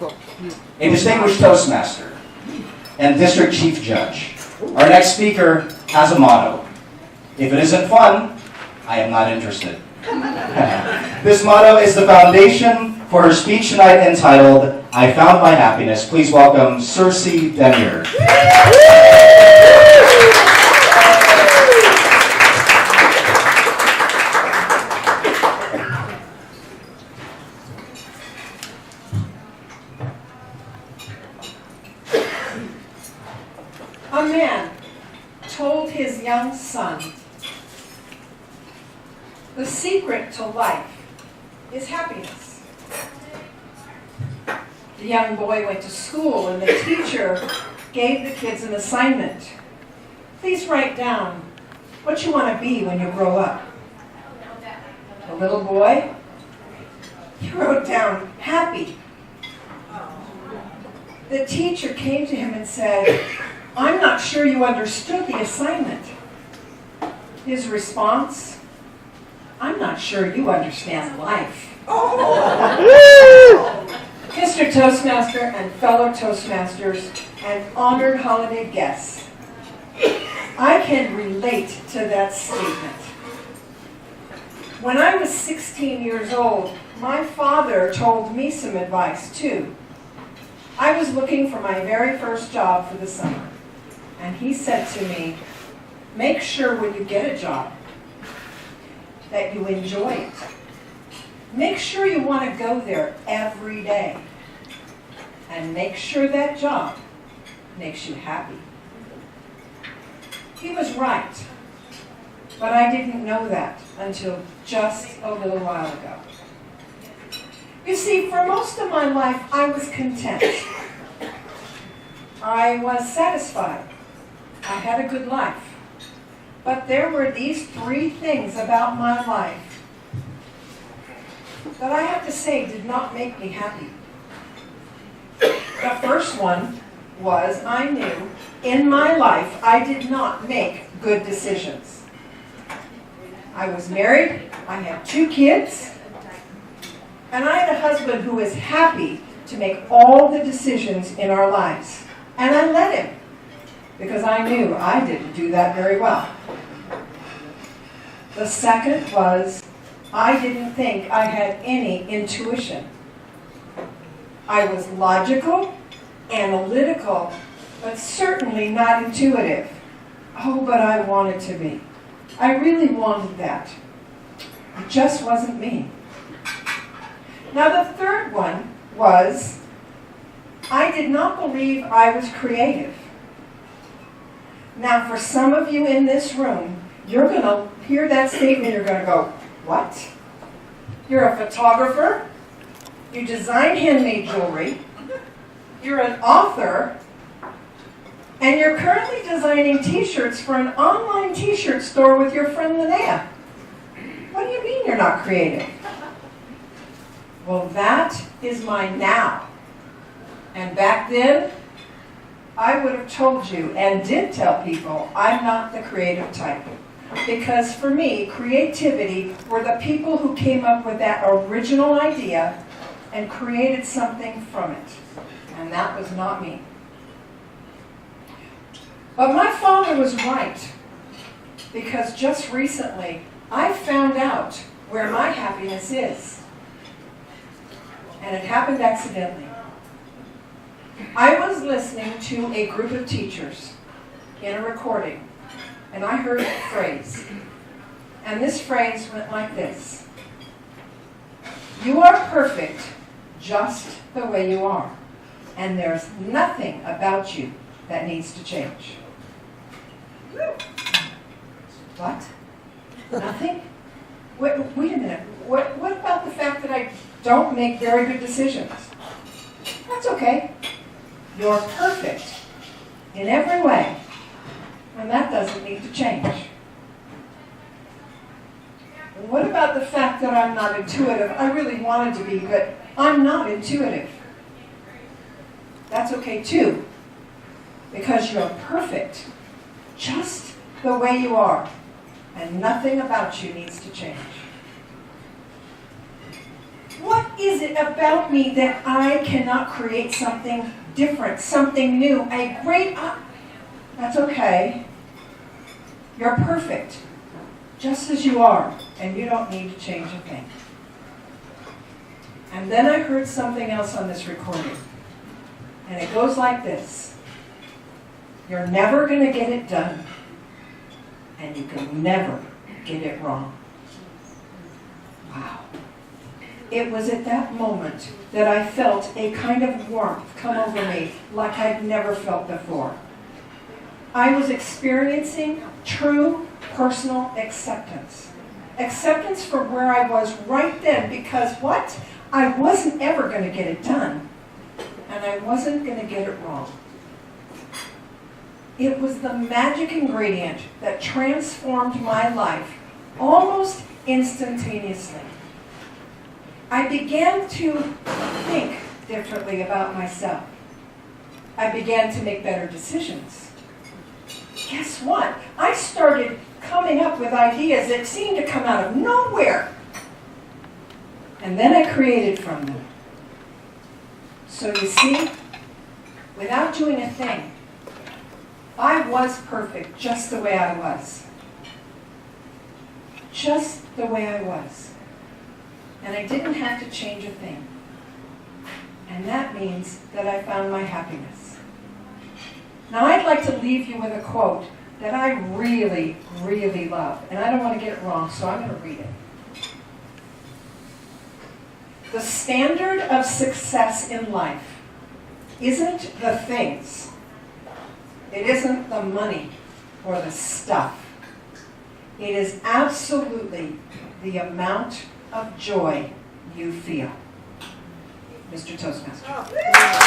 a Distinguished Toastmaster, and District Chief Judge. Our next speaker has a motto: if it isn't fun, I am not interested. This motto is the foundation for her speech tonight entitled, I Found My Happiness. Please welcome Circe DEN-YUR. A man told his young son, the secret to life is happiness. The young boy went to school and the teacher gave the kids an assignment. Please write down what you want to be when you grow up. The little boy, he wrote down happy. The teacher came to him and said, I'm not sure you understood the assignment. His response, I'm not sure you understand life. Mr. Toastmaster and fellow Toastmasters and honored holiday guests, I can relate to that statement. When I was 16 years old, my father told me some advice too. I was looking for my very first job for the summer. And he said to me, make sure when you get a job that you enjoy it. Make sure you want to go there every day. And make sure that job makes you happy. He was right. But I didn't know that until just a little while ago. You see, for most of my life, I was content. I was satisfied. I had a good life. But there were these three things about my life that I have to say did not make me happy. The first one was I knew in my life I did not make good decisions. I was married, I had 2 kids, and I had a husband who was happy to make all the decisions in our lives. And I let him, because I knew I didn't do that very well. The second was, I didn't think I had any intuition. I was logical, analytical, but certainly not intuitive. Oh, but I wanted to be. I really wanted that. It just wasn't me. Now the third one was, I did not believe I was creative. Now for some of you in this room, you're going to hear that statement, you're going to go, what? You're a photographer, you design handmade jewelry, you're an author, and you're currently designing t-shirts for an online t-shirt store with your friend Linnea. What do you mean you're not creative? Well, that is my now. And back then, I would have told you, and did tell people, I'm not the creative type. Because for me, creativity were the people who came up with that original idea and created something from it. And that was not me. But my father was right. Because just recently, I found out where my happiness is. And it happened accidentally. I was listening to a group of teachers in a recording, and I heard a phrase. And this phrase went like this: you are perfect just the way you are, and there's nothing about you that needs to change. What? Nothing? Wait a minute. What about the fact that I don't make very good decisions? That's okay. You're perfect in every way, and that doesn't need to change. What about the fact that I'm not intuitive? I really wanted to be, but I'm not intuitive. That's okay too, because you're perfect just the way you are, and nothing about you needs to change. What is is it about me that I cannot create something different, something new, a great... That's okay. You're perfect, just as you are, and you don't need to change a thing. And then I heard something else on this recording, and it goes like this. You're never going to get it done, and you can never get it wrong. Wow. It was at that moment that I felt a kind of warmth come over me like I'd never felt before. I was experiencing true personal acceptance. Acceptance for where I was right then, because what? I wasn't ever going to get it done, and I wasn't going to get it wrong. It was the magic ingredient that transformed my life almost instantaneously. I began to think differently about myself. I began to make better decisions. Guess what? I started coming up with ideas that seemed to come out of nowhere. And then I created from them. So you see, without doing a thing, I was perfect just the way I was. Just the way I was. And I didn't have to change a thing. And that means that I found my happiness. Now I'd like to leave you with a quote that I really, really love. And I don't want to get it wrong, so I'm going to read it. The standard of success in life isn't the things. It isn't the money or the stuff. It is absolutely the amount of joy you feel. Mr. Toastmaster.